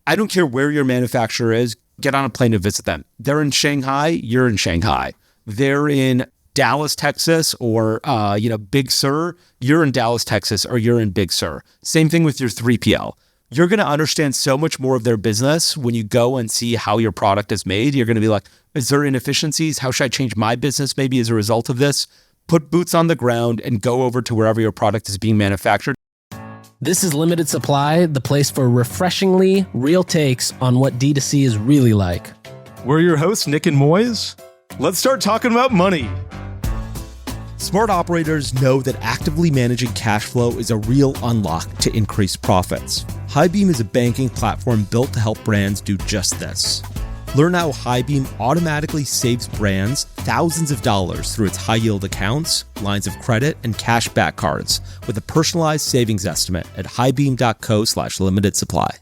I don't care where your manufacturer is, get on a plane to visit them. They're in Shanghai, you're in Shanghai. They're in Dallas, Texas, or Big Sur, you're in Dallas, Texas, or you're in Big Sur. Same thing with your 3PL. You're going to understand so much more of their business when you go and see how your product is made. You're going to be like, is there inefficiencies? How should I change my business maybe as a result of this? Put boots on the ground and go over to wherever your product is being manufactured. This is Limited Supply, the place for refreshingly real takes on what D2C is really like. We're your hosts, Nik and Moiz. Let's start talking about money. Smart operators know that actively managing cash flow is a real unlock to increase profits. HighBeam is a banking platform built to help brands do just this. Learn how HighBeam automatically saves brands thousands of dollars through its high-yield accounts, lines of credit, and cashback cards with a personalized savings estimate at highbeam.co/limited supply.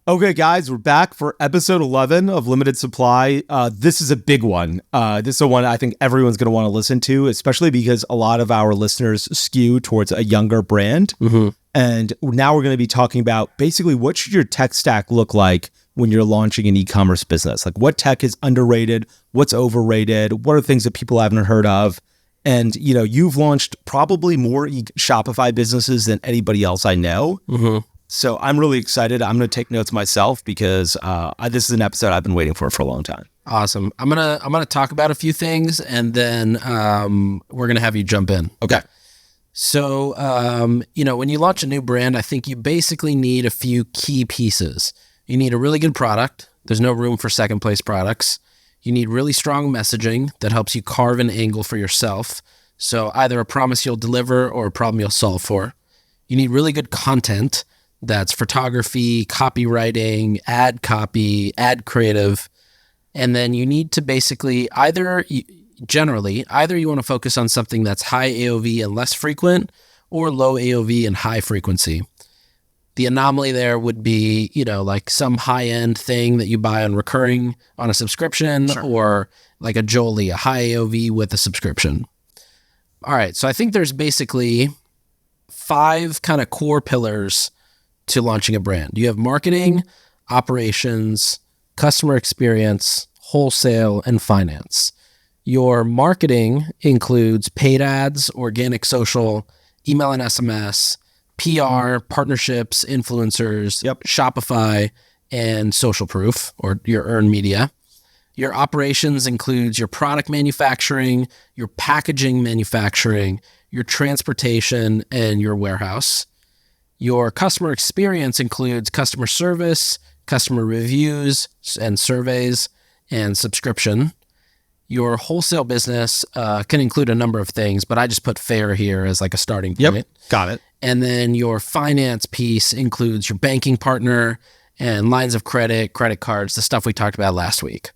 Okay, guys, we're back for episode 11 of Limited Supply. This is a big one. This is a one I think everyone's going to want to listen to, especially because a lot of our listeners skew towards a younger brand. Mm-hmm. And now we're going to be talking about basically what should your tech stack look like when you're launching an e-commerce business? Like what tech is underrated? What's overrated? What are things that people haven't heard of? And, you've launched probably more Shopify businesses than anybody else I know. Mm-hmm. So I'm really excited. I'm going to take notes myself because this is an episode I've been waiting for a long time. Awesome. I'm gonna talk about a few things and then we're gonna have you jump in. Okay. So when you launch a new brand, I think you basically need a few key pieces. You need a really good product. There's no room for second place products. You need really strong messaging that helps you carve an angle for yourself. So either a promise you'll deliver or a problem you'll solve for. You need really good content. That's photography, copywriting, ad copy, ad creative. And then you need to basically either you want to focus on something that's high AOV and less frequent or low AOV and high frequency. The anomaly there would be, like some high-end thing that you buy on recurring on a subscription. Sure. Or like a Jolie, a high AOV with a subscription. All right. So I think there's basically 5 kind of core pillars to launching a brand. You have marketing, operations, customer experience, wholesale, and finance. Your marketing includes paid ads, organic social, email and SMS, PR, partnerships, influencers, Shopify, and social proof, or your earned media. Your operations includes your product manufacturing, your packaging manufacturing, your transportation, and your warehouse. Your customer experience includes customer service, customer reviews and surveys, and subscription. Your wholesale business can include a number of things, but I just put fair here as like a starting point. Yep, got it. And then your finance piece includes your banking partner and lines of credit, credit cards, the stuff we talked about last week.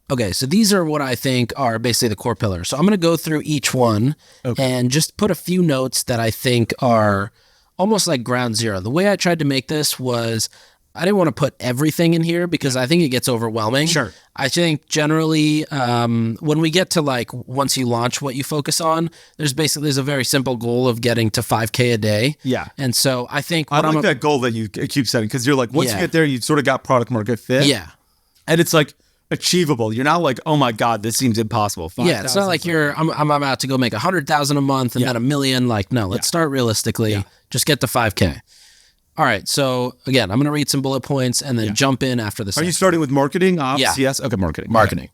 Okay, so these are what I think are basically the core pillars. So I'm going to go through each one and just put a few notes that I think are almost like ground zero. The way I tried to make this was I didn't want to put everything in here because I think it gets overwhelming. Sure. I think generally when we get to like once you launch what you focus on, there's a very simple goal of getting to 5K a day. Yeah. And so I think I like that goal that you keep setting because you're like, once you get there, you've sort of got product market fit. Yeah. And it's like achievable. You're not like, oh my God, this seems impossible. 5, yeah, it's not like I'm about to go make 100,000 a month and then $1 million. Like, no, let's start realistically. Yeah. Just get to 5K. All right. So again, I'm going to read some bullet points and then jump in after this. Are you starting with marketing? Ops? Yeah. Yes. Okay. Marketing. Okay.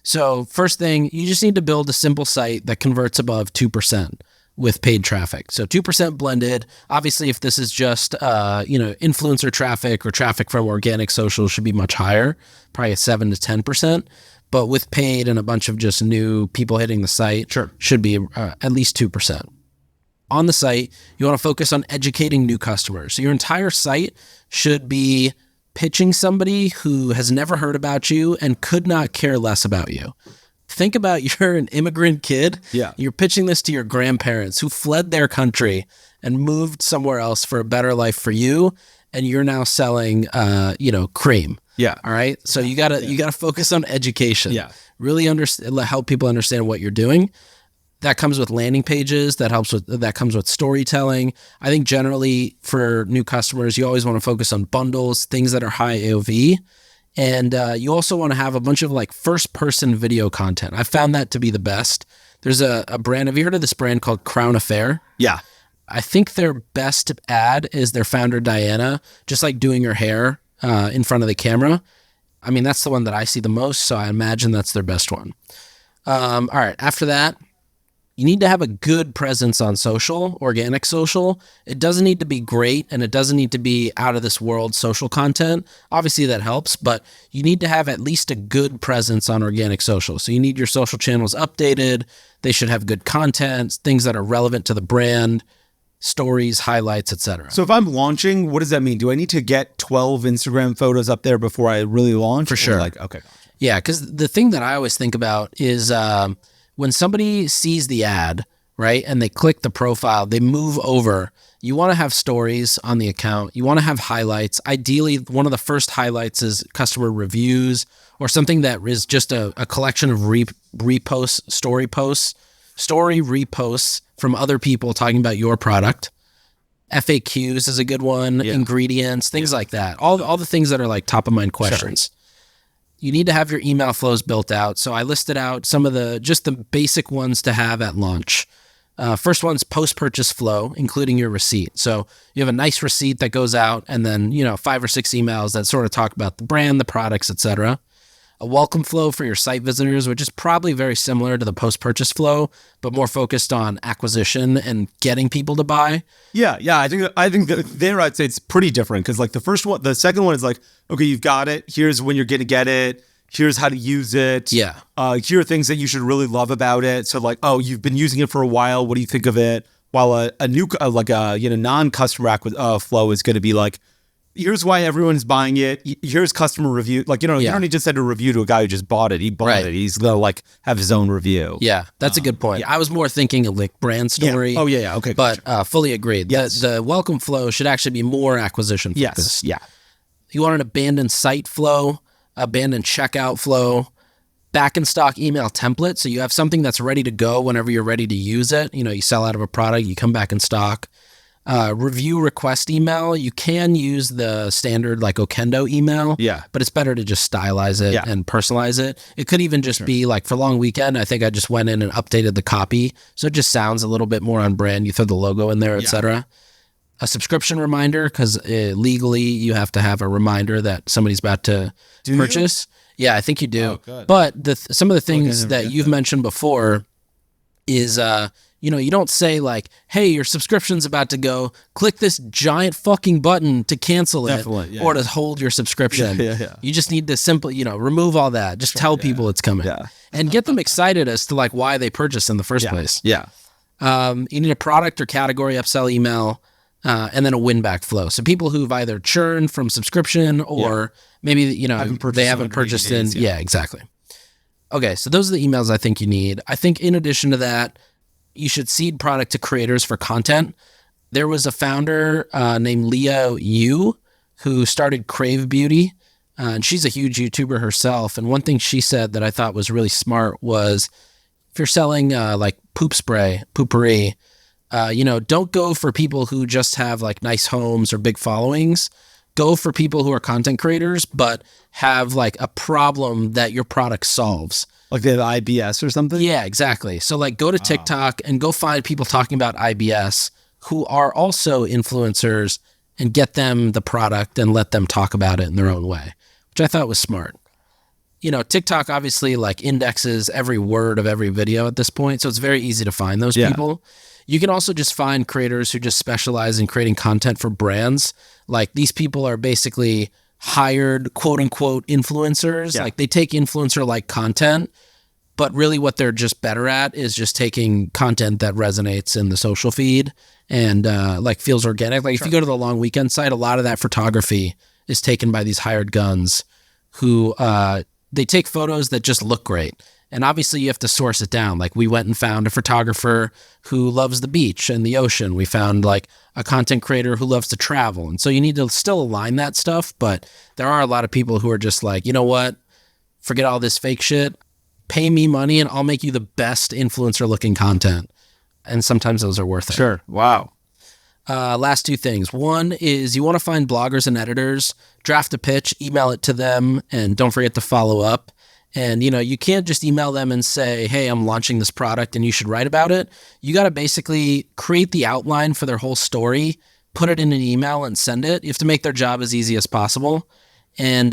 So first thing, you just need to build a simple site that converts above 2% with paid traffic. So 2% blended. Obviously, if this is just, influencer traffic or traffic from organic social should be much higher, probably 7 to 10%. But with paid and a bunch of just new people hitting the site, should be at least 2%. On the site, you want to focus on educating new customers. So your entire site should be pitching somebody who has never heard about you and could not care less about you. Think about you're an immigrant kid. Yeah. You're pitching this to your grandparents who fled their country and moved somewhere else for a better life for you. And you're now selling, cream. Yeah. All right. So you gotta focus on education. Yeah. Really help people understand what you're doing. That comes with landing pages. That comes with storytelling. I think generally for new customers, you always want to focus on bundles, things that are high AOV. And you also want to have a bunch of like first-person video content. I found that to be the best. There's a brand. Have you heard of this brand called Crown Affair? Yeah. I think their best ad is their founder, Diana, just like doing her hair in front of the camera. I mean, that's the one that I see the most, so I imagine that's their best one. All right, after that, you need to have a good presence on social, organic social. It doesn't need to be great, and it doesn't need to be out of this world social content. Obviously, that helps, but you need to have at least a good presence on organic social. So you need your social channels updated. They should have good content, things that are relevant to the brand, stories, highlights, etc. So if I'm launching, what does that mean? Do I need to get 12 Instagram photos up there before I really launch? For sure. Okay. Yeah, because the thing that I always think about is when somebody sees the ad, right, and they click the profile, they move over. You want to have stories on the account. You want to have highlights. Ideally, one of the first highlights is customer reviews or something that is just a collection of reposts, story reposts from other people talking about your product. FAQs is a good one, ingredients, things like that. All the things that are like top of mind questions. Sure. You need to have your email flows built out. So I listed out some of the basic ones to have at launch. First one's post-purchase flow, including your receipt. So you have a nice receipt that goes out and then, 5 or 6 emails that sort of talk about the brand, the products, etc. A welcome flow for your site visitors, which is probably very similar to the post-purchase flow, but more focused on acquisition and getting people to buy. Yeah. I think that there I'd say it's pretty different because like the second one is like, okay, you've got it. Here's when you're going to get it. Here's how to use it. Yeah. Here are things that you should really love about it. So like, oh, you've been using it for a while. What do you think of it? While a new non-customer flow is going to be like, here's why everyone's buying it. Here's customer review. Like, you don't need to send a review to a guy who just bought it. He bought it. He's going to like have his own review. Yeah, that's a good point. Yeah. I was more thinking of like brand story. Yeah. Oh, yeah. Okay. But fully agreed. Yes. The welcome flow should actually be more acquisition focused. Yes. Yeah. You want an abandoned site flow, abandoned checkout flow, back in stock email template. So you have something that's ready to go whenever you're ready to use it. You sell out of a product, you come back in stock. Review request email. You can use the standard like Okendo email, but it's better to just stylize it and personalize it. It could even just be like for long weekend, I think I just went in and updated the copy. So it just sounds a little bit more on brand. You throw the logo in there, etc. A subscription reminder, because legally you have to have a reminder that somebody's about to purchase. Yeah, I think you do. Oh, but some of the things that you've mentioned before is, you don't say like, hey, your subscription's about to go, click this giant fucking button to cancel it or to hold your subscription. You just need to simply, remove all that. Just tell people it's coming and get them excited as to like why they purchased in the first place. You need a product or category upsell email. And then a win-back flow. So people who've either churned from subscription or maybe, they haven't purchased in. Yeah, exactly. Okay, so those are the emails I think you need. I think in addition to that, you should seed product to creators for content. There was a founder named Leah Yu who started Crave Beauty, and she's a huge YouTuber herself. And one thing she said that I thought was really smart was if you're selling like poop spray, poopery, don't go for people who just have like nice homes or big followings. Go for people who are content creators, but have like a problem that your product solves. Like they have IBS or something? Yeah, exactly. So like go to TikTok and go find people talking about IBS who are also influencers and get them the product and let them talk about it in their own way, which I thought was smart. TikTok obviously like indexes every word of every video at this point. So it's very easy to find those people. You can also just find creators who just specialize in creating content for brands. Like these people are basically hired quote unquote influencers. Like they take influencer like content, but really what they're just better at is just taking content that resonates in the social feed and like feels organic. Like if you go to the Long Weekend site, a lot of that photography is taken by these hired guns who they take photos that just look great. And obviously you have to source it down. Like we went and found a photographer who loves the beach and the ocean. We found like a content creator who loves to travel. And so you need to still align that stuff. But there are a lot of people who are just like, you know what? Forget all this fake shit. pay me money and I'll make you the best influencer looking content. And sometimes those are worth it. Sure. Wow. Last two things. One is you want to find bloggers and editors, draft a pitch, email it to them, and don't forget to follow up. And, you can't just email them and say, hey, I'm launching this product and you should write about it. You got to basically create the outline for their whole story, put it in an email and send it. You have to make their job as easy as possible. And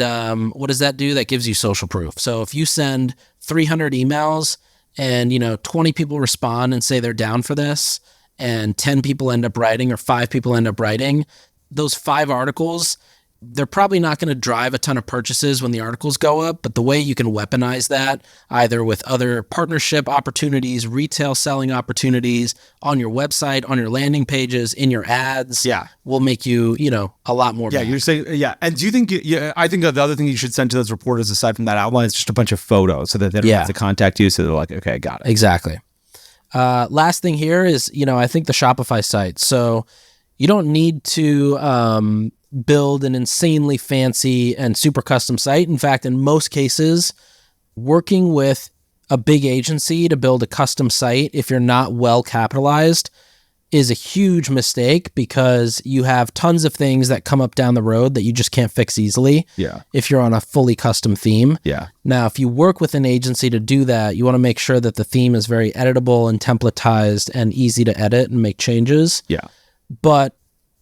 what does that do? That gives you social proof. So if you send 300 emails and, 20 people respond and say they're down for this, and 10 people end up writing or 5 people end up writing, those 5 articles, they're probably not going to drive a ton of purchases when the articles go up, but the way you can weaponize that, either with other partnership opportunities, retail selling opportunities, on your website, on your landing pages, in your ads, will make you, a lot more back. You're saying, And do you think, I think the other thing you should send to those reporters, aside from that outline, is just a bunch of photos so that they don't have to contact you, so they're like, okay, got it. Exactly. Last thing here is, I think the Shopify site. So you don't need to build an insanely fancy and super custom site. In fact, in most cases, working with a big agency to build a custom site, if you're not well capitalized, is a huge mistake, because you have tons of things that come up down the road that you just can't fix easily if you're on a fully custom theme. Now, if you work with an agency to do that, you want to make sure that the theme is very editable and templatized and easy to edit and make changes. But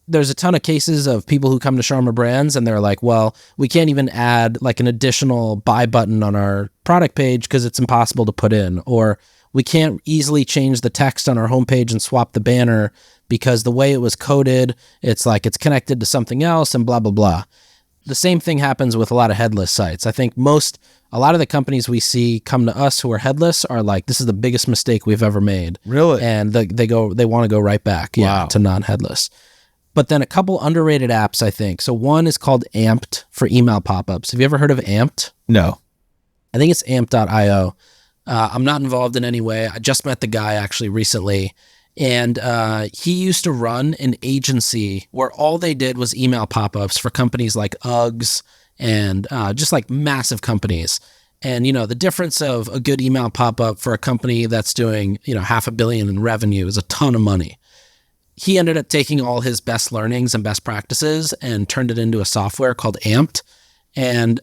there's a ton of cases of people who come to Sharma Brands and they're like, well, we can't even add like an additional buy button on our product page because it's impossible to put in, or we can't easily change the text on our homepage and swap the banner because the way it was coded, it's like it's connected to something else and blah, blah, blah. The same thing happens with a lot of headless sites. I think a lot of the companies we see come to us who are headless are like, this is the biggest mistake we've ever made. Really? And they want to go right back to non-headless. But then a couple underrated apps, I think. So one is called Amped for email pop-ups. Have you ever heard of Amped? No. I think it's amp.io. I'm not involved in any way. I just met the guy actually recently. And he used to run an agency where all they did was email pop-ups for companies like Uggs and just like massive companies. And, the difference of a good email pop-up for a company that's doing, $500 million in revenue is a ton of money. He ended up taking all his best learnings and best practices and turned it into a software called Amped. And,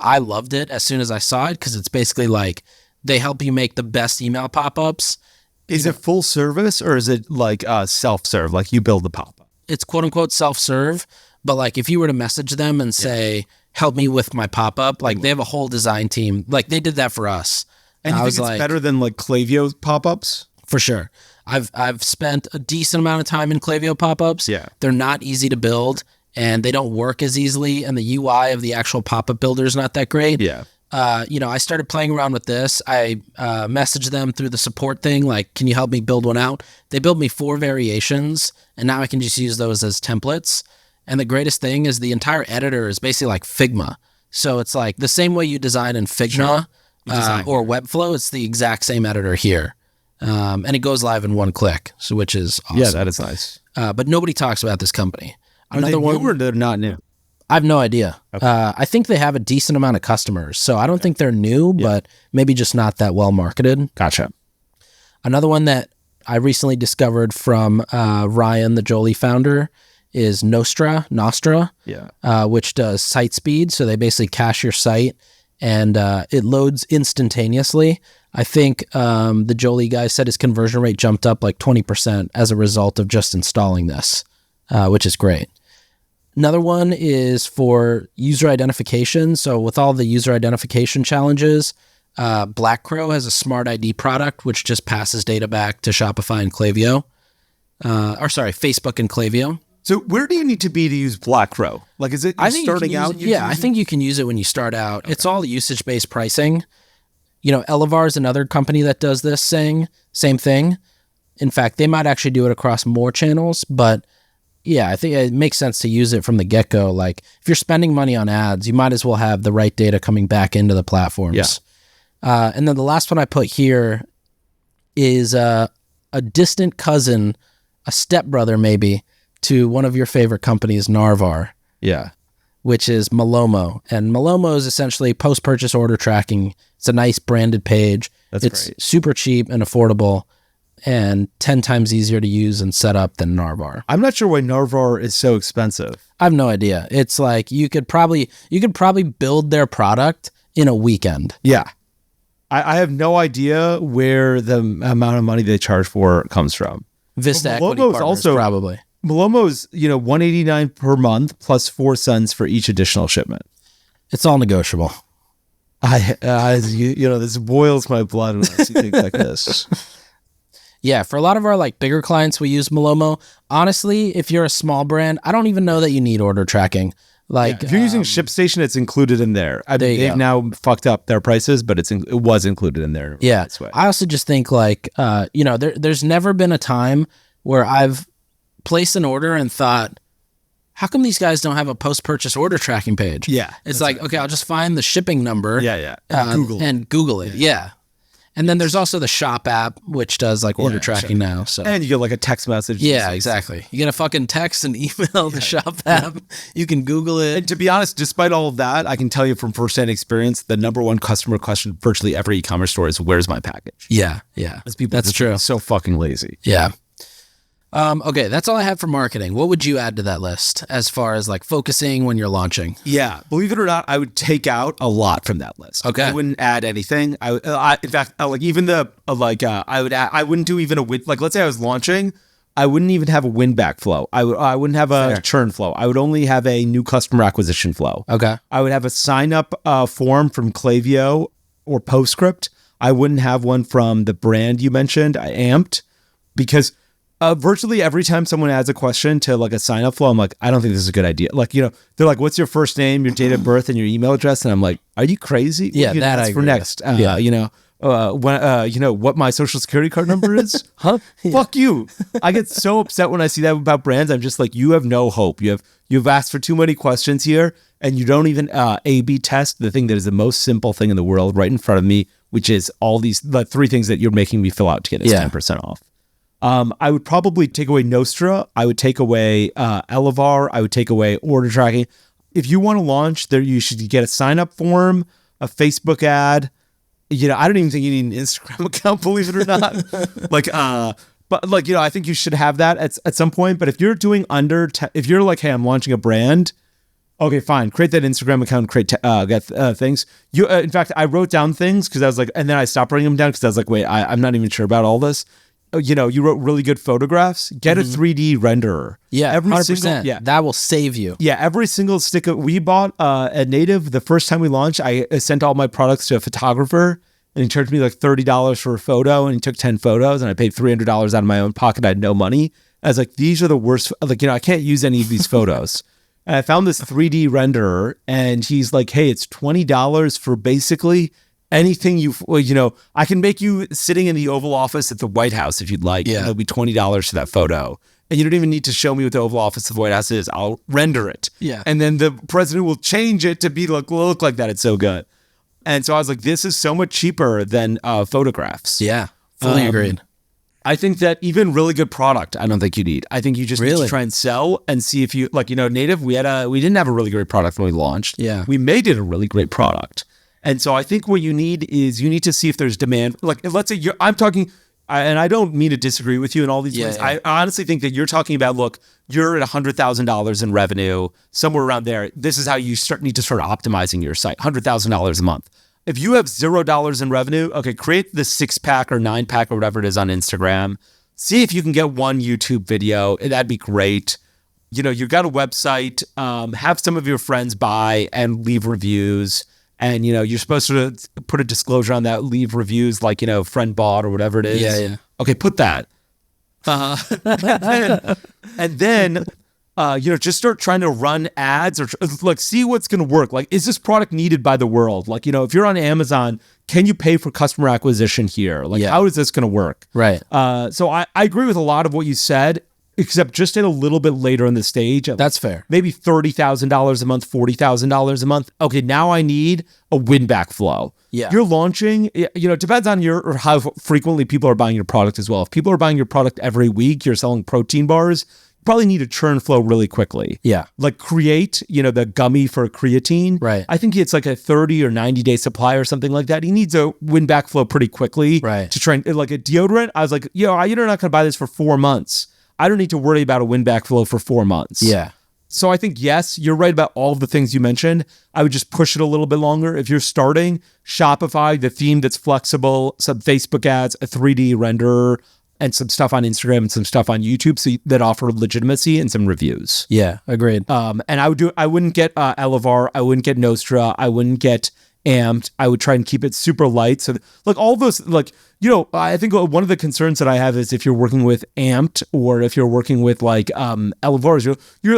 I loved it as soon as I saw it, because it's basically like they help you make the best email pop-ups. Is it full service, or is it like self-serve, like you build the pop-up? It's quote unquote self-serve, but like if you were to message them and say, help me with my pop-up, like they have a whole design team. Like they did that for us. And you think it's better than like Klaviyo pop-ups? For sure. I've spent a decent amount of time in Klaviyo pop-ups. They're not easy to build and they don't work as easily, and the UI of the actual pop-up builder is not that great. I started playing around with this. I messaged them through the support thing, like, can you help me build one out? They built me 4 variations, and now I can just use those as templates. And the greatest thing is the entire editor is basically like Figma. So it's like the same way you design in Figma or Webflow, it's the exact same editor here. And it goes live in one click, which is awesome. Yeah, that is nice. But nobody talks about this company. Are they new or they're not new? I have no idea. Okay. I think they have a decent amount of customers, so I don't think they're new, but maybe just not that well marketed. Gotcha. Another one that I recently discovered from Ryan, the Jolie founder, is Nostra, which does site speed. So they basically cache your site and it loads instantaneously. I think the Jolie guy said his conversion rate jumped up like 20% as a result of just installing this, which is great. Another one is for user identification. So with all the user identification challenges, Black Crow has a smart ID product, which just passes data back to Shopify and Klaviyo. Facebook and Klaviyo. So where do you need to be to use Black Crow? Like, is it starting out? I think you can use it when you start out. Okay. It's all usage-based pricing. Elevar is another company that does this same thing. In fact, they might actually do it across more channels, but yeah, I think it makes sense to use it from the get-go. Like, if you're spending money on ads, you might as well have the right data coming back into the platforms. Yeah. And then the last one I put here is a distant cousin, a stepbrother maybe, to one of your favorite companies, Narvar. Yeah. which is Malomo. And Malomo is essentially post-purchase order tracking. It's a nice branded page. It's great. super cheap and affordable and 10 times easier to use and set up than Narvar. I'm not sure why Narvar is so expensive. I have no idea. It's like you could probably build their product in a weekend. Yeah. I have no idea where the amount of money they charge for comes from. Vista Well, Equity Malomo's Partners, also- probably. Malomo's, $189 per month plus 4 cents for each additional shipment. It's all negotiable. This boils my blood when I see things like this. Yeah, for a lot of our like bigger clients, we use Malomo. Honestly, if you're a small brand, I don't even know that you need order tracking. Like If you're using ShipStation, it's included in there. There you They've go. now fucked up their prices, but it was included in there. Yeah. This way. I also just think like, there's never been a time where I've placed an order and thought, how come these guys don't have a post-purchase order tracking page? Yeah, It's like, okay, I'll just find the shipping number. Yeah. And Google it. Yeah. And then there's also the Shop app, which does like order tracking now. So And you get like a text message. yeah, exactly. You get a fucking text and email the Shop app. You can Google it. And to be honest, despite all of that, I can tell you from firsthand experience, the number one customer question virtually every e-commerce store is, "Where's my package?" Yeah. Because people That's just true. are so fucking lazy. Yeah. Okay, that's all I have for marketing. What would you add to that list as far as like focusing when you're launching? Yeah, believe it or not, I would take out a lot from that list. Okay. I wouldn't add anything. In fact, like even the I wouldn't do even a win. Like let's say I was launching, I wouldn't even have a win back flow. I wouldn't have a churn flow. I would only have a new customer acquisition flow. Okay. I would have a sign up form from Klaviyo or PostScript. I wouldn't have one from the brand you mentioned, Amped, because virtually every time someone adds a question to like a sign up flow, I'm like, I don't think this is a good idea. Like, they're like, what's your first name, your date of birth, and your email address? And I'm like, are you crazy? Yeah, that that's I for agree next. with. What my social security card number is? Huh? Fuck you. I get so upset when I see that about brands. I'm just like, you have no hope. You've asked for too many questions here, and you don't even A/B test the thing that is the most simple thing in the world right in front of me, which is all these the 3 things that you're making me fill out to get us 10% off. I would probably take away Nostra. I would take away Elevar. I would take away order tracking. If you want to launch, there you should get a sign up form, a Facebook ad. I don't even think you need an Instagram account, believe it or not. I think you should have that at some point. But if you're doing if you're like, hey, I'm launching a brand, okay, fine. Create that Instagram account. Get things. In fact, I wrote down things because I was like, and then I stopped writing them down because I was like, wait, I'm not even sure about all this. You wrote really good photographs. Get a 3D renderer. Yeah, every 100%. single, That will save you. Yeah, every single sticker we bought at Native the first time we launched, I sent all my products to a photographer, and he charged me like $30 for a photo, and he took 10 photos, and I paid $300 out of my own pocket. I had no money. I was like, these are the worst. I can't use any of these photos. And I found this 3D renderer, and he's like, hey, it's $20 for basically anything I can make you sitting in the Oval Office at the White House if you'd like. Yeah. It'll be $20 for that photo. And you don't even need to show me what the Oval Office of the White House is. I'll render it. Yeah. And then the president will change it to be look like that. It's so good. And so I was like, this is so much cheaper than photographs. Yeah, fully agreed. I think that even really good product, I don't think you need. I think you just need to try and sell and see if you Native. We didn't have a really great product when we launched. Yeah. We made it a really great product. And so I think what you need is you need to see if there's demand. Like, let's say I'm talking, and I don't mean to disagree with you in all these ways. Yeah. I honestly think that you're talking about, look, you're at $100,000 in revenue, somewhere around there. This is how you need to start optimizing your site, $100,000 a month. If you have $0 in revenue, okay, create the 6-pack or 9-pack or whatever it is on Instagram. See if you can get one YouTube video. That'd be great. You've got a website, have some of your friends buy and leave reviews. And, you're supposed to put a disclosure on that, leave reviews like, friend bought or whatever it is. Yeah. Okay, put that. And then, just start trying to run ads or see what's going to work. Like, is this product needed by the world? Like, if you're on Amazon, can you pay for customer acquisition here? Like, how is this going to work? Right. So I agree with a lot of what you said, except just at a little bit later in the stage. That's fair. Maybe $30,000 a month, $40,000 a month. Okay, now I need a win-back flow. Yeah. You're launching, it depends on how frequently people are buying your product as well. If people are buying your product every week, you're selling protein bars, probably need to churn flow really quickly. Yeah. Like Create, the gummy for creatine. Right. I think it's like a 30 or 90 day supply or something like that. He needs a win back flow pretty quickly. Right. To try and, like a deodorant, I was like, you're not going to buy this for 4 months. I don't need to worry about a win back flow for 4 months. Yeah. So I think, yes, you're right about all of the things you mentioned. I would just push it a little bit longer. If you're starting Shopify, the theme that's flexible, some Facebook ads, a 3D renderer, and some stuff on Instagram and some stuff on YouTube that offer legitimacy and some reviews. Yeah, agreed. And I wouldn't get Elevar, I wouldn't get Nostra, I wouldn't get Amped. I would try and keep it super light. So like all those, like, I think one of the concerns that I have is if you're working with Amped or if you're working with like Elevar,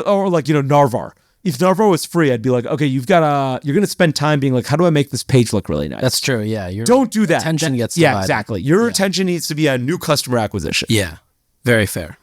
or like, Narvar. If Narvar was free, I'd be like, okay, you're going to spend time being like, how do I make this page look really nice? That's true. Yeah. Don't do that. Attention gets divided. Yeah, exactly. Your attention needs to be on new customer acquisition. Yeah. Very fair.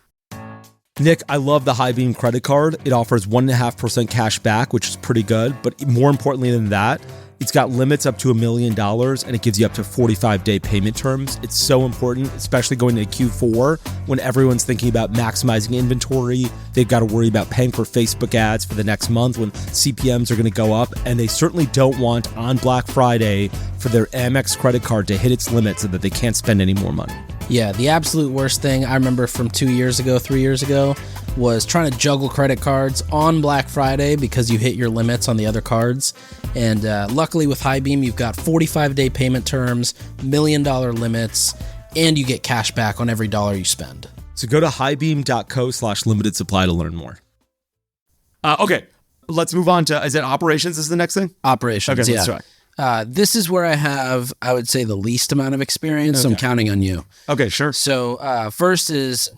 Nick, I love the High Beam credit card. It offers 1.5% cash back, which is pretty good. But more importantly than that, it's got limits up to $1 million and it gives you up to 45-day payment terms. It's so important, especially going into Q4 when everyone's thinking about maximizing inventory. They've got to worry about paying for Facebook ads for the next month when CPMs are going to go up. And they certainly don't want on Black Friday for their Amex credit card to hit its limit so that they can't spend any more money. Yeah, the absolute worst thing I remember from 3 years ago, was trying to juggle credit cards on Black Friday because you hit your limits on the other cards. And luckily with High Beam, you've got 45-day payment terms, $1 million limits, and you get cash back on every dollar you spend. So go to highbeam.co/limited supply to learn more. Okay, let's move on to, is it operations is the next thing? Operations, okay, yeah. Let's try. This is where I have, I would say, the least amount of experience, so I'm counting on you. Okay, sure. So first is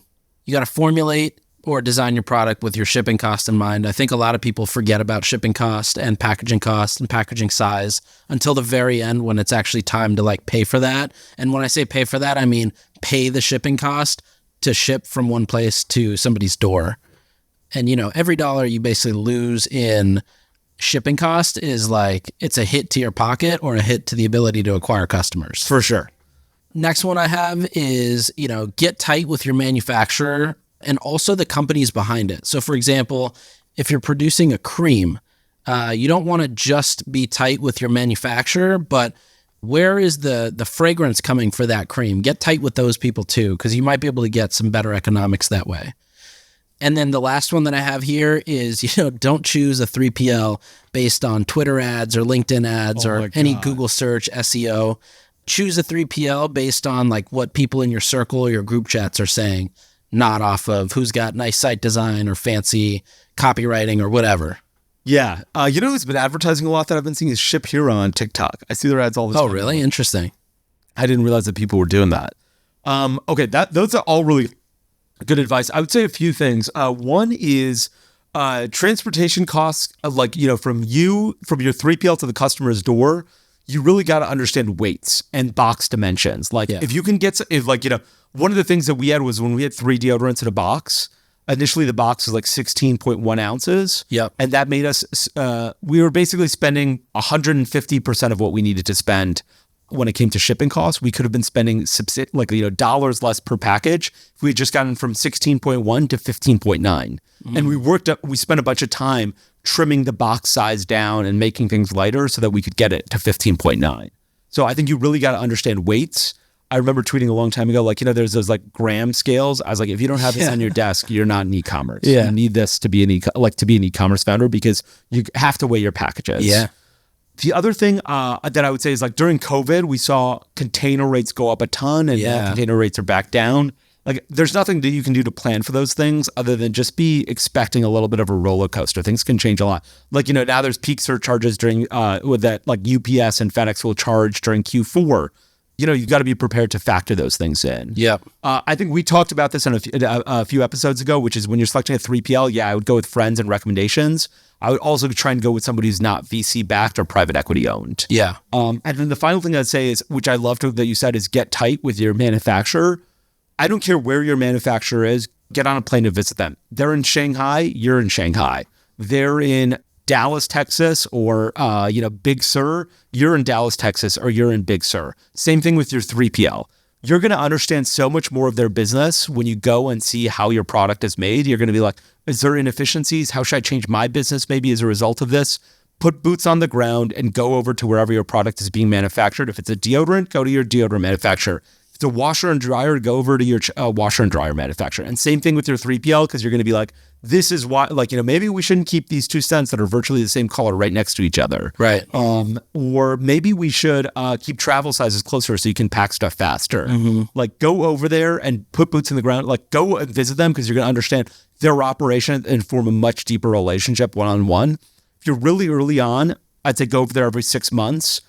you got to formulate or design your product with your shipping cost in mind. I think a lot of people forget about shipping cost and packaging size until the very end when it's actually time to like pay for that. And when I say pay for that, I mean pay the shipping cost to ship from one place to somebody's door. And, every dollar you basically lose in shipping cost is like, it's a hit to your pocket or a hit to the ability to acquire customers. For sure. Next one I have is, get tight with your manufacturer and also the companies behind it. So for example, if you're producing a cream, you don't want to just be tight with your manufacturer, but where is the fragrance coming for that cream? Get tight with those people too, because you might be able to get some better economics that way. And then the last one that I have here is, don't choose a 3PL based on Twitter ads or LinkedIn ads or any Google search SEO. Choose a 3PL based on like what people in your circle or your group chats are saying, not off of who's got nice site design or fancy copywriting or whatever. Yeah. Who's been advertising a lot that I've been seeing is Ship Hero on TikTok. I see their ads all the time. Oh, really? Interesting. I didn't realize that people were doing that. Okay, those are all really good advice. I would say a few things. One is transportation costs, from your 3PL to the customer's door, you really got to understand weights and box dimensions. If you can get, one of the things that we had was when we had 3 deodorants in a box, initially the box was like 16.1 ounces. Yep. And that made us, we were basically spending 150% of what we needed to spend when it came to shipping costs. We could have been spending dollars less per package if we had just gotten from 16.1 to 15.9. And we spent a bunch of time trimming the box size down and making things lighter so that we could get it to 15.9. So I think you really got to understand weights. I remember tweeting a long time ago, there's those gram scales. I was like, if you don't have this on your desk, you're not in e-commerce. Yeah. You need this to be an e-commerce founder because you have to weigh your packages. Yeah. The other thing that I would say is during COVID, we saw container rates go up a ton and now container rates are back down. There's nothing that you can do to plan for those things other than just be expecting a little bit of a roller coaster. Things can change a lot. Now there's peak surcharges during with that UPS and FedEx will charge during Q4. You've got to be prepared to factor those things in. Yeah. I think we talked about this on a few episodes ago, which is when you're selecting a 3PL, I would go with friends and recommendations. I would also try and go with somebody who's not VC backed or private equity owned. Yeah. And then the final thing I'd say is, which I loved that you said, is get tight with your manufacturer. I don't care where your manufacturer is, get on a plane to visit them. They're in Shanghai, you're in Shanghai. They're in Dallas, Texas, or Big Sur, you're in Dallas, Texas, or you're in Big Sur. Same thing with your 3PL. you're going to understand so much more of their business when you go and see how your product is made. You're going to be like, is there inefficiencies? How should I change my business maybe as a result of this? Put boots on the ground and go over to wherever your product is being manufactured. If it's a deodorant, go to your deodorant manufacturer. If it's a washer and dryer, go over to your washer and dryer manufacturer. And same thing with your 3PL, because you're going to be like, this is why, like, maybe we shouldn't keep these two scents that are virtually the same color right next to each other. Right. Or maybe we should keep travel sizes closer so you can pack stuff faster. Like, go over there and put boots in the ground. Like, go and visit them, because you're going to understand their operation and form a much deeper relationship one-on-one. If you're really early on, I'd say go over there every 6 months,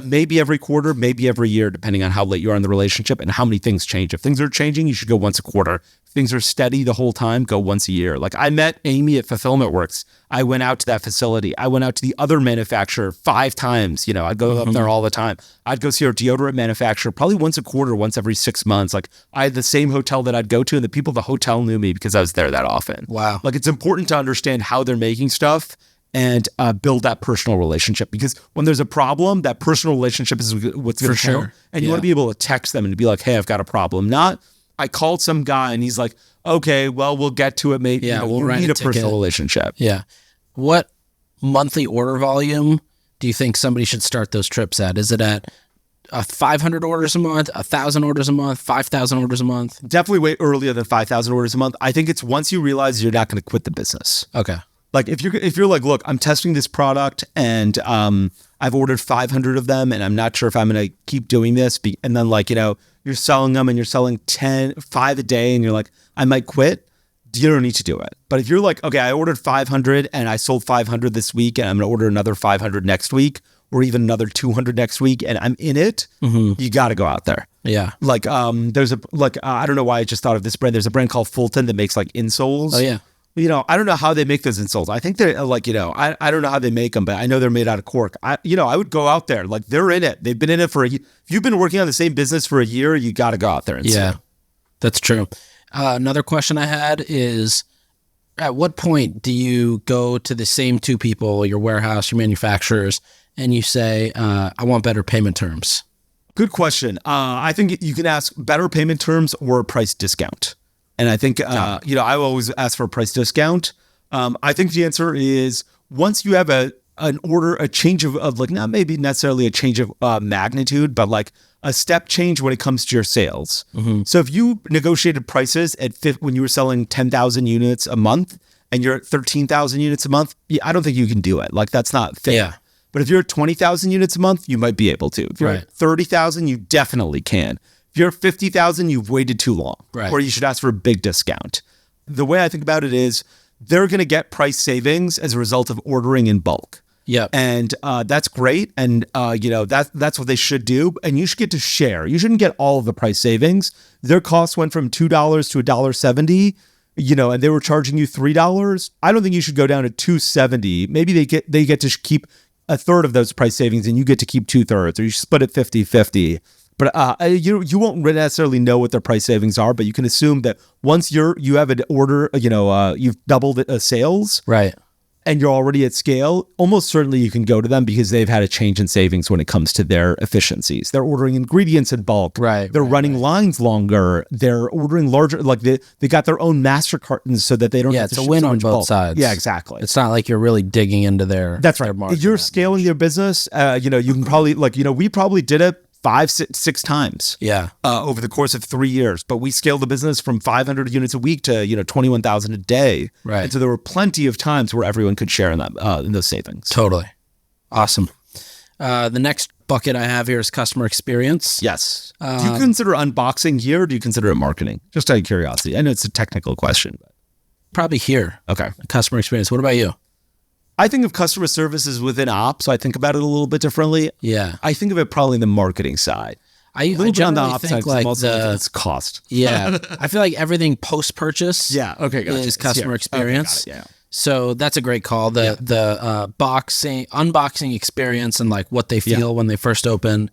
maybe every quarter, maybe every year, depending on how late you are in the relationship and how many things change. If things are changing, you should go once a quarter. If things are steady the whole time, go once a year. Like, I met Amy at Fulfillment Works. I went out to that facility. I went out to the other manufacturer 5 times. I'd go up there all the time. I'd go see our deodorant manufacturer probably once a quarter, once every 6 months. Like, I had the same hotel that I'd go to, and the people at the hotel knew me because I was there that often. Wow. Like, it's important to understand how they're making stuff and build that personal relationship, because when there's a problem, that personal relationship is what's going to sure. count. And you want to be able to text them and be like, hey, I've got a problem. Not, I called some guy and he's like, okay, well, we'll get to it. Maybe we'll you need a ticket. personal relationship. Yeah. What monthly order volume do you think somebody should start those trips at? Is it at 500 orders a month, 1,000 orders a month, 5,000 orders a month? Definitely way earlier than 5,000 orders a month. I think it's once you realize you're not going to quit the business. Okay. Like, if you're like, look, I'm testing this product and I've ordered 500 of them and I'm not sure if I'm going to keep doing this. And then, like, you're selling them and you're selling 5 a day and you're like, I might quit. You don't need to do it. But if you're like, okay, I ordered 500 and I sold 500 this week and I'm going to order another 500 next week, or even another 200 next week, and I'm in it, you got to go out there. Yeah. Like, there's I don't know why I just thought of this brand. There's a brand called Fulton that makes like insoles. Oh, yeah. I don't know how they make those insoles. I think they're like, I don't know how they make them, but I know they're made out of cork. I would go out there. Like, they're in it. They've been in it for a year. If you've been working on the same business for a year, you got to go out there and see. Yeah, that's true. Another question I had is, at what point do you go to the same 2 people, your warehouse, your manufacturers, and you say, I want better payment terms? Good question. I think you can ask better payment terms or a price discount. And I think, I always ask for a price discount. I think the answer is, once you have an order, a change of like, not maybe necessarily a change of magnitude, but like a step change when it comes to your sales. So if you negotiated prices when you were selling 10,000 units a month and you're at 13,000 units a month, I don't think you can do it. Like, that's not fair. Yeah. But if you're at 20,000 units a month, you might be able to. If you're at 30,000, you definitely can. If you're 50,000, you've waited too long, or you should ask for a big discount. The way I think about it is, they're going to get price savings as a result of ordering in bulk. Yeah. And that's great. And, that's what they should do. And you should get to share. You shouldn't get all of the price savings. Their costs went from $2 to $1.70, and they were charging you $3. I don't think you should go down to $2.70. Maybe they get to keep a third of those price savings and you get to keep 2/3, or you split it 50-50. But you won't necessarily know what their price savings are, but you can assume that once you have an order, you've doubled sales, right, and you're already at scale, almost certainly you can go to them because they've had a change in savings when it comes to their efficiencies. They're ordering ingredients in bulk. Right. They're running lines longer. They're ordering larger, like they got their own master cartons so that they don't have to it's a ship win so on much both bulk. sides. Yeah, exactly. It's not like you're really digging into their That's right. their margin. You're scaling your business. You can probably, we probably did it 5-6 times over the course of 3 years, but we scaled the business from 500 units a week to 21,000 a day, right? And so there were plenty of times where everyone could share in that in those savings. Totally awesome. The next bucket I have here is customer experience. Yes. Do you consider unboxing here, or do you consider it marketing? Just out of curiosity. I know it's a technical question, but probably here. Okay. Customer experience. What about you? I think of customer service as within ops, so I think about it a little bit differently. Yeah. I think of it probably in the marketing side. I generally think like it's cost. Yeah. I feel like everything post-purchase gotcha. is customer experience. Okay, got it, So that's a great call. The unboxing experience and like what they feel when they first open.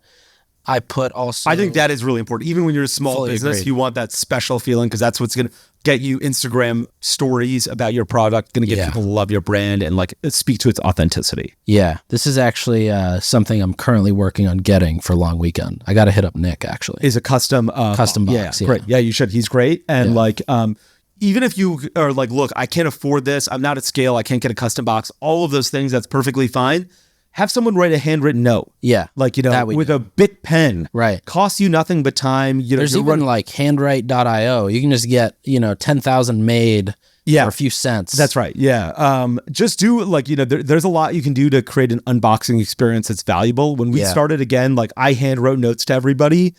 I put also... I think that is really important. Even when you're a small Fully business, agreed. you want that special feeling because that's what's going to get you Instagram stories about your product, going to get people to love your brand and like speak to its authenticity. Yeah. This is actually something I'm currently working on getting for Long Weekend. I got to hit up Nik, actually. Is a custom box. Great. Yeah, you should. He's great. And like, even if you are like, look, I can't afford this. I'm not at scale. I can't get a custom box. All of those things, that's perfectly fine. Have someone write a handwritten note. Yeah. Like, with a Bic pen. Right. Costs you nothing but time. There's even like handwrite.io. You can just get, 10,000 made for a few cents. That's right. Yeah. Just do like, there's a lot you can do to create an unboxing experience that's valuable. When we started again, like I hand wrote notes to everybody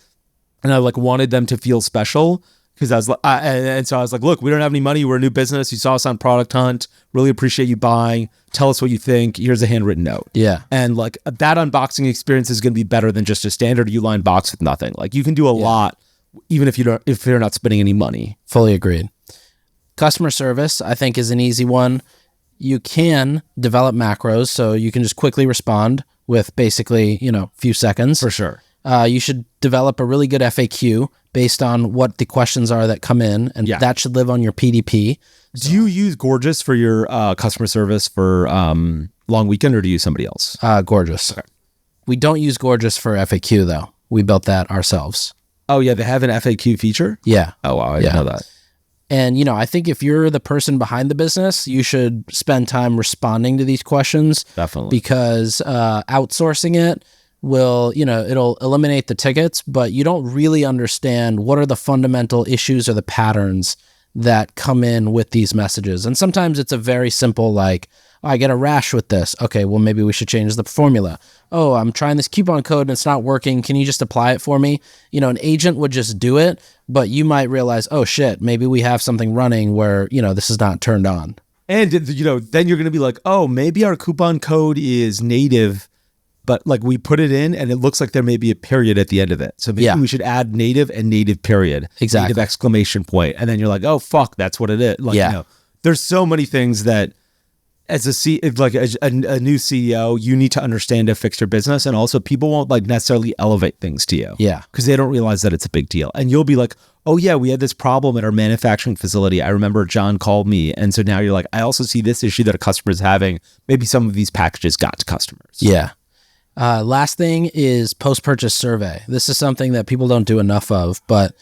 and I like wanted them to feel special. Because I was like, and so I was like, look, we don't have any money. We're a new business. You saw us on Product Hunt. Really appreciate you buying. Tell us what you think. Here's a handwritten note. Yeah. And like that unboxing experience is going to be better than just a standard Uline box with nothing. Like you can do a lot, even if you're not spending any money. Fully agreed. Customer service, I think, is an easy one. You can develop macros, so you can just quickly respond with basically, few seconds. For sure. You should develop a really good FAQ based on what the questions are that come in, and that should live on your PDP. Do you use Gorgeous for your customer service for Long Weekend, or do you use somebody else? Gorgeous. Okay. We don't use Gorgeous for FAQ, though. We built that ourselves. Oh, yeah, they have an FAQ feature? Yeah. Oh, wow, I didn't know that. And, I think if you're the person behind the business, you should spend time responding to these questions. Definitely. Because outsourcing it will, it'll eliminate the tickets, but you don't really understand what are the fundamental issues or the patterns that come in with these messages. And sometimes it's a very simple, like, oh, I get a rash with this. Okay, well, maybe we should change the formula. Oh, I'm trying this coupon code and it's not working. Can you just apply it for me? An agent would just do it, but you might realize, oh shit, maybe we have something running where, this is not turned on. And, then you're going to be like, oh, maybe our coupon code is native, but like we put it in and it looks like there may be a period at the end of it. So maybe we should add native and native period. Exactly. Native exclamation point. And then you're like, oh, fuck, that's what it is. Like, there's so many things that as a new CEO, you need to understand to fix your business. And also people won't like necessarily elevate things to you. Yeah. Because they don't realize that it's a big deal. And you'll be like, oh yeah, we had this problem at our manufacturing facility. I remember John called me. And so now you're like, I also see this issue that a customer is having. Maybe some of these packages got to customers. Yeah. Last thing is post-purchase survey. This is something that people don't do enough of, but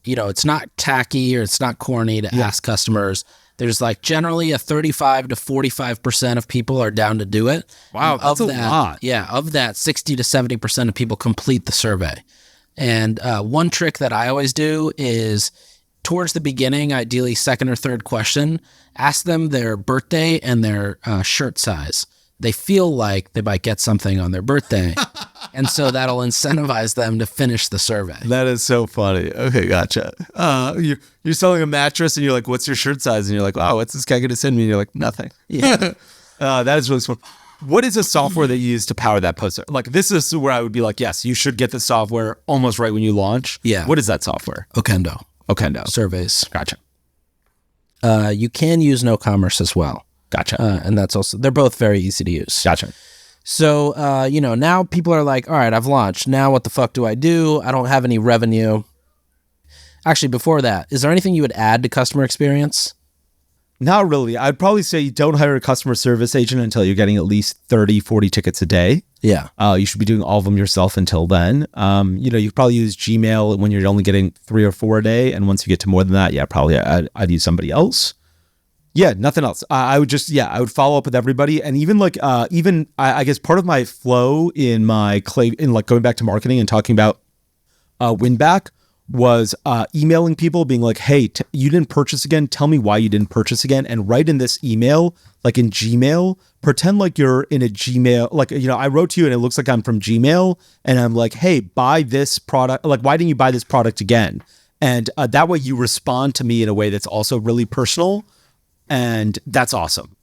it's not tacky or it's not corny to ask customers. There's like generally a 35 to 45% of people are down to do it. Wow, that's a lot. Yeah, of that, 60 to 70% of people complete the survey. And one trick that I always do is towards the beginning, ideally second or third question, ask them their birthday and their shirt size. They feel like they might get something on their birthday. And so that'll incentivize them to finish the survey. That is so funny. Okay, gotcha. You're selling a mattress and you're like, what's your shirt size? And you're like, wow, what's this guy going to send me? And you're like, nothing. Yeah. That is really smart. What is a software that you use to power that poster? Like, this is where I would be like, yes, you should get the software almost right when you launch. Yeah. What is that software? Okendo. Surveys. Gotcha. You can use No Commerce as well. Gotcha. And that's also, they're both very easy to use. Gotcha. So, now people are like, all right, I've launched. Now what the fuck do I do? I don't have any revenue. Actually, before that, is there anything you would add to customer experience? Not really. I'd probably say don't hire a customer service agent until you're getting at least 30, 40 tickets a day. Yeah. You should be doing all of them yourself until then. You probably use Gmail when you're only getting 3 or 4 a day. And once you get to more than that, probably I'd use somebody else. Yeah, nothing else. I would follow up with everybody. And even I guess part of my flow in going back to marketing and talking about win back was emailing people being like, hey, you didn't purchase again. Tell me why you didn't purchase again. And write in this email, like in Gmail, pretend like you're in a Gmail, like, I wrote to you and it looks like I'm from Gmail and I'm like, hey, buy this product. Like, why didn't you buy this product again? And that way you respond to me in a way that's also really personal. And that's awesome.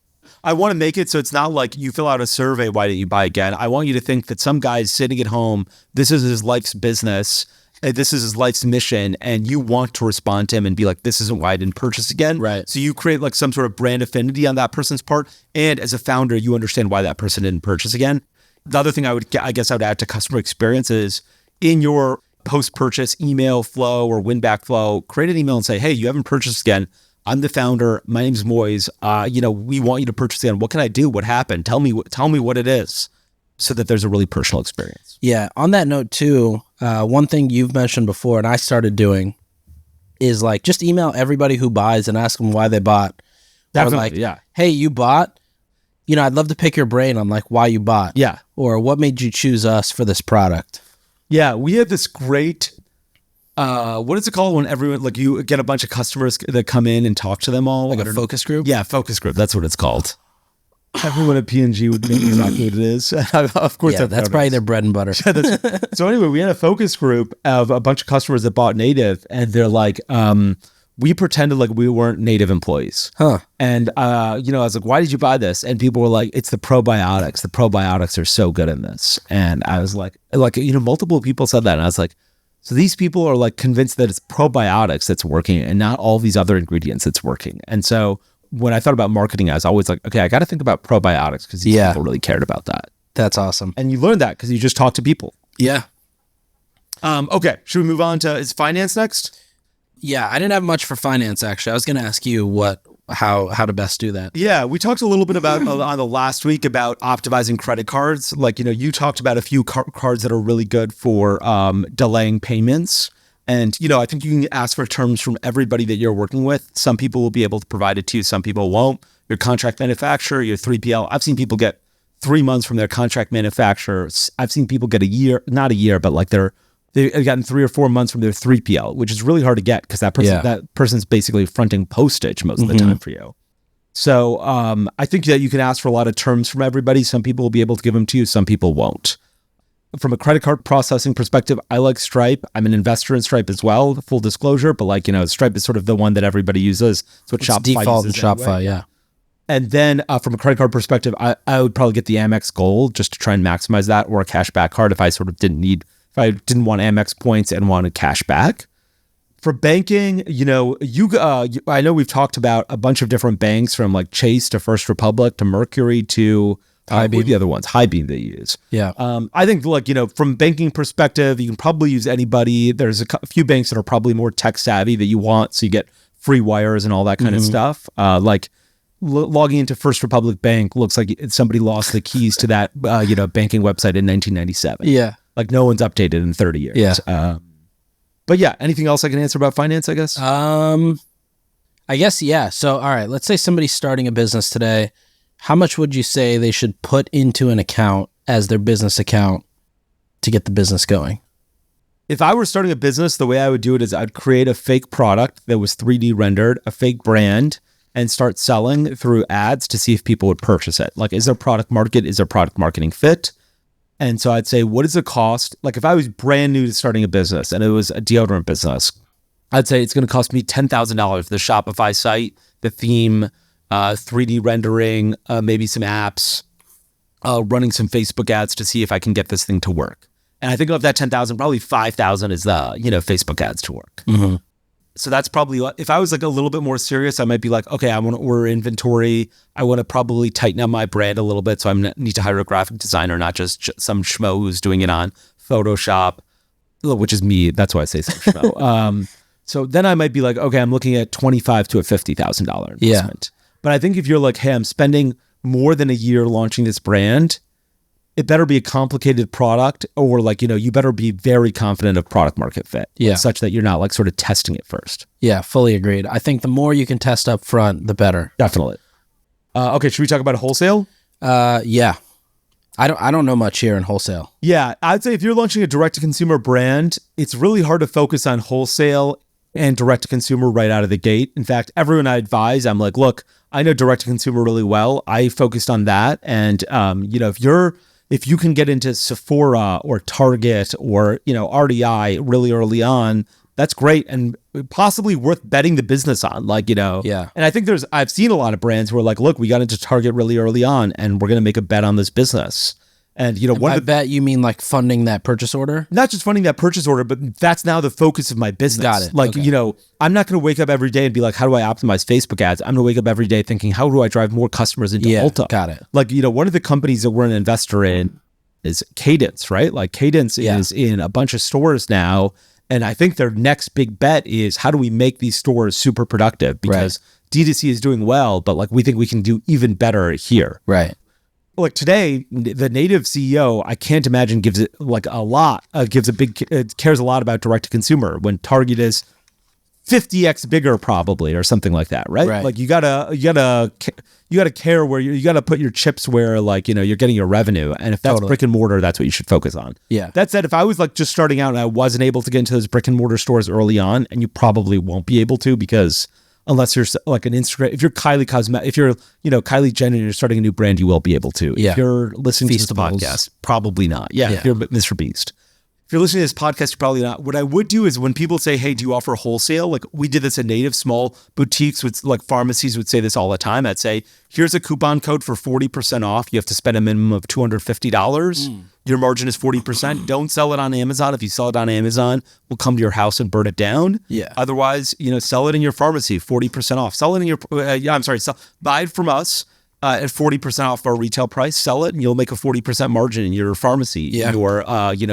I want to make it so it's not like you fill out a survey, why didn't you buy again? I want you to think that some guy's sitting at home, this is his life's business, this is his life's mission, and you want to respond to him and be like, this isn't why I didn't purchase again. Right. So you create like some sort of brand affinity on that person's part. And as a founder, you understand why that person didn't purchase again. The other thing I would add to customer experience is in your post-purchase email flow or win-back flow, create an email and say, hey, you haven't purchased again. I'm the founder. My name's Moiz. We want you to purchase again. What can I do? What happened? Tell me what it is, so that there's a really personal experience. Yeah. On that note too, one thing you've mentioned before and I started doing is like just email everybody who buys and ask them why they bought. Definitely, or like, yeah. Hey, you bought? I'd love to pick your brain on like why you bought. Yeah. Or what made you choose us for this product? Yeah, we have this great, what is it called when everyone, like you get a bunch of customers that come in and talk to them all? Like a focus group? Yeah, focus group. That's what it's called. Everyone at P&G would know exactly what it is. Of course, yeah, that's probably their bread and butter. So anyway, we had a focus group of a bunch of customers that bought native, and they're like, we pretended like we weren't native employees. Huh. And, I was like, why did you buy this? And people were like, it's the probiotics. The probiotics are so good in this. And I was like, multiple people said that. And I was like, so these people are like convinced that it's probiotics that's working and not all these other ingredients that's working. And so when I thought about marketing, I was always like, okay, I got to think about probiotics because these people really cared about that. That's awesome. And you learned that because you just talked to people. Yeah. Okay. Should we move on to, is finance next? Yeah, I didn't have much for finance, actually. I was going to ask you how to best do that. Yeah, we talked a little bit about on the last week about optimizing credit cards. Like, you talked about a few cards that are really good for delaying payments. And, I think you can ask for terms from everybody that you're working with. Some people will be able to provide it to you. Some people won't. Your contract manufacturer, your 3PL. I've seen people get 3 months from their contract manufacturer. I've seen people get a year, not a year, but like they've gotten 3 or 4 months from their 3PL, which is really hard to get because that person's basically fronting postage most of the time for you. So I think that you can ask for a lot of terms from everybody. Some people will be able to give them to you. Some people won't. From a credit card processing perspective, I like Stripe. I'm an investor in Stripe as well, full disclosure. But Stripe is sort of the one that everybody uses. It's what Shopify default in uses Shopify, anyway. yeah. And then from a credit card perspective, I would probably get the Amex Gold just to try and maximize that, or a cashback card if I didn't want Amex points and wanted cash back. For banking, I know we've talked about a bunch of different banks from like Chase to First Republic to Mercury to the other ones, High Beam they use. Yeah. I think from banking perspective, you can probably use anybody. There's a few banks that are probably more tech savvy that you want, so you get free wires and all that kind of stuff. Logging into First Republic Bank looks like somebody lost the keys to that banking website in 1997. Yeah. Like no one's updated in 30 years. Yeah. But yeah, anything else I can answer about finance, I guess? I guess, yeah. So, all right, let's say somebody's starting a business today. How much would you say they should put into an account as their business account to get the business going? If I were starting a business, the way I would do it is I'd create a fake product that was 3D rendered, a fake brand, and start selling through ads to see if people would purchase it. Like, is there product market? Is there product marketing fit? And so I'd say, what is the cost? Like if I was brand new to starting a business and it was a deodorant business, I'd say it's going to cost me $10,000, the Shopify site, the theme, 3D rendering, maybe some apps, running some Facebook ads to see if I can get this thing to work. And I think of that 10,000, probably 5,000 is the, Facebook ads to work. Mm-hmm. So that's probably, if I was like a little bit more serious, I might be like, okay, I want to order inventory. I want to probably tighten up my brand a little bit. So I need to hire a graphic designer, not just some schmo who's doing it on Photoshop, which is me. That's why I say some schmo. So then I might be like, okay, I'm looking at $25,000 to a $50,000 investment. Yeah. But I think if you're like, hey, I'm spending more than a year launching this brand, it better be a complicated product, or you better be very confident of product market fit. Yeah. Such that you're not like sort of testing it first. Yeah, fully agreed. I think the more you can test up front, the better. Definitely. Okay, should we talk about wholesale? Yeah. I don't know much here in wholesale. Yeah, I'd say if you're launching a direct-to-consumer brand, it's really hard to focus on wholesale and direct-to-consumer right out of the gate. In fact, everyone I advise, I'm like, look, I know direct-to-consumer really well. I focused on that. And, if you can get into Sephora or Target or, RDI really early on, that's great and possibly worth betting the business on. Yeah. And I think I've seen a lot of brands who are like, look, we got into Target really early on and we're going to make a bet on this business. And, By bet, you mean like funding that purchase order? Not just funding that purchase order, but that's now the focus of my business. Got it. Okay. I'm not going to wake up every day and be like, how do I optimize Facebook ads? I'm going to wake up every day thinking, how do I drive more customers into Ulta? Got it. One of the companies that we're an investor in, is Cadence, right? Like Cadence is in a bunch of stores now. And I think their next big bet is how do we make these stores super productive? Because D2C is doing well, but like we think we can do even better here. Right. Like today, the native CEO, I can't imagine gives it like a lot, cares a lot about direct to consumer when Target is 50x bigger probably or something like that, right? Like you gotta care where you gotta put your chips where like, you know, you're getting your revenue. And if that's brick and mortar, that's what you should focus on. Yeah. That said, if I was like just starting out and I wasn't able to get into those brick and mortar stores early on, and you probably won't be able to because unless you're like an Instagram, if you're Kylie Cosmetics, if you're, you know, Kylie Jenner and you're starting a new brand, you will be able to. Yeah. If you're listening to this podcast, probably not. Yeah. If you're Mr. Beast. If you're listening to this podcast, you're probably not. What I would do is when people say, hey, do you offer wholesale? Like we did this at Native, small boutiques with like pharmacies would say this all the time. I'd say, here's a coupon code for 40% off. You have to spend a minimum of $250. Your margin is 40%. Don't sell it on Amazon. If you sell it on Amazon, we'll come to your house and burn it down. Yeah. Otherwise, you know, sell it in your pharmacy, 40% off. Sell it in your, buy it from us. At 40% off our retail price, sell it, and you'll make a 40% margin in your pharmacy, your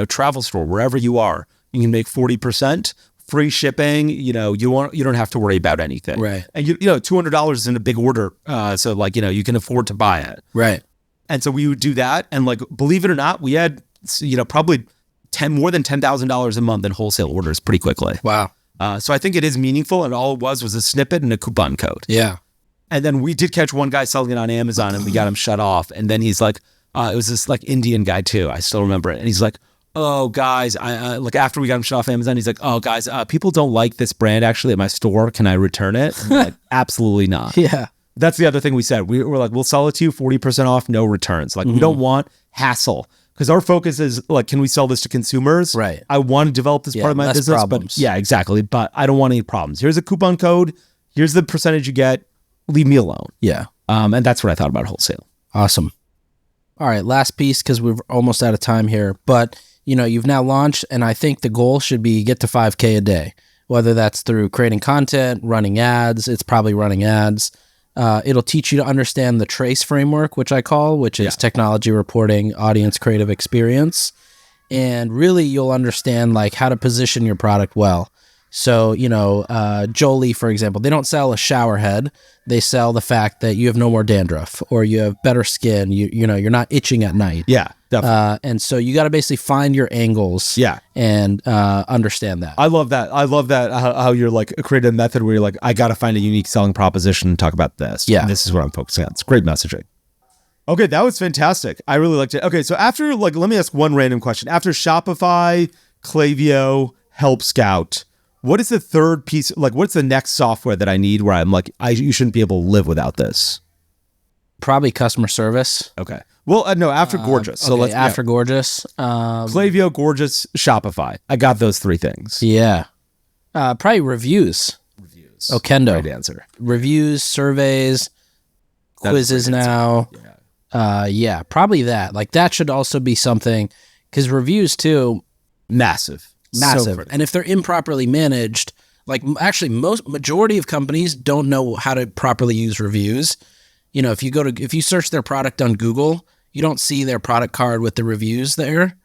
travel store, wherever you are. You can make 40%, free shipping. You know, you don't have to worry about anything, right? And you know, $200 isn't a big order, so like you know, you can afford to buy it, right? And so we would do that, and like believe it or not, we had probably more than $10,000 a month in wholesale orders pretty quickly. Wow. So I think it is meaningful, and all it was a snippet and a coupon code. Yeah. And then we did catch one guy selling it on Amazon and we got him shut off. And then he's like, it was this like Indian guy too. I still remember it. And he's like, oh guys, I like after we got him shut off Amazon, he's like, oh guys, people don't like this brand actually at my store. Can I return it? And like, absolutely not. Yeah. That's the other thing we said. We were like, we'll sell it to you 40% off, no returns. Like we don't want hassle. Because our focus is like, can we sell this to consumers? Right. I want to develop this part of my business. Problems. But yeah, exactly. But I don't want any problems. Here's a coupon code. Here's the percentage you get. Leave me alone. Yeah. And that's what I thought about wholesale. Awesome. All right. Last piece, because we're almost out of time here. But, you know, you've now launched, and I think the goal should be get to 5K a day, whether that's through creating content, running ads. It's probably running ads. It'll teach you to understand the TRACE framework, which is technology, reporting, audience, creative experience. And really, you'll understand like how to position your product well. So, you know, Jolie, for example, they don't sell a shower head. They sell the fact that you have no more dandruff or you have better skin. You know, you're not itching at night. Yeah, definitely. And so you got to basically find your angles and understand that. I love that. How you're like creating a method where you're like, I got to find a unique selling proposition and talk about this. Yeah. And this is what I'm focusing on. It's great messaging. Okay, that was fantastic. I really liked it. Okay, so after like, let me ask one random question. After Shopify, Klaviyo, Help Scout, what is the third piece? Like, what's the next software that I need where I'm like, you shouldn't be able to live without this? Probably customer service. Okay. Well, no, after Gorgeous. So let's after Gorgeous. Klaviyo, Gorgeous, Shopify. I got those three things. Yeah. Probably reviews. Okendo. Right answer. Reviews, surveys, quizzes now. Yeah, probably that. Like that should also be something, because reviews too. Massive. So and if they're improperly managed, like actually majority of companies don't know how to properly use reviews. You know, if you search their product on Google, you don't see their product card with the reviews there.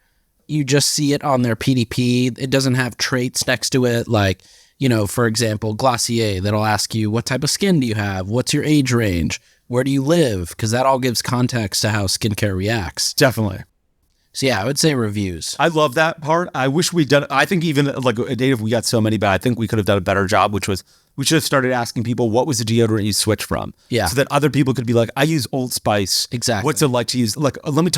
You just see it on their PDP. It doesn't have traits next to it. Like, you know, for example, Glossier, that'll ask you, what type of skin do you have? What's your age range? Where do you live? Because that all gives context to how skincare reacts. Definitely. So yeah, I would say reviews. I love that part. I wish we'd done, I think even like at Native, we got so many, but I think we could have done a better job, which was, we should have started asking people, what was the deodorant you switched from? Yeah. So that other people could be like, I use Old Spice. Exactly. What's it like to use, like, let me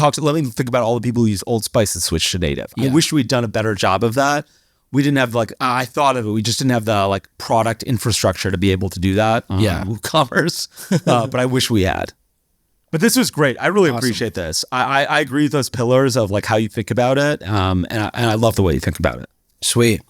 think about all the people who use Old Spice and switch to Native. Yeah. I wish we'd done a better job of that. We didn't have like, I thought of it. We just didn't have the like product infrastructure to be able to do that. WooCommerce. But I wish we had. But this was great. I really appreciate this. I agree with those pillars of like how you think about it. And I love the way you think about it. Sweet.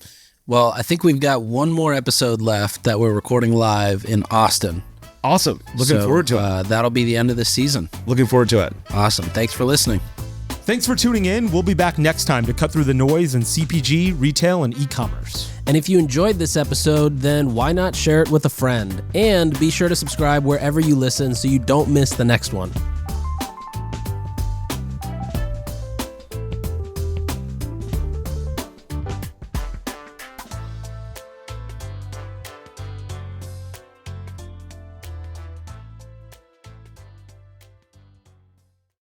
Well, I think we've got one more episode left that we're recording live in Austin. Awesome. Looking forward to it. That'll be the end of this season. Looking forward to it. Awesome. Thanks for listening. Thanks for tuning in. We'll be back next time to cut through the noise in CPG, retail, and e-commerce. And if you enjoyed this episode, then why not share it with a friend? And be sure to subscribe wherever you listen so you don't miss the next one.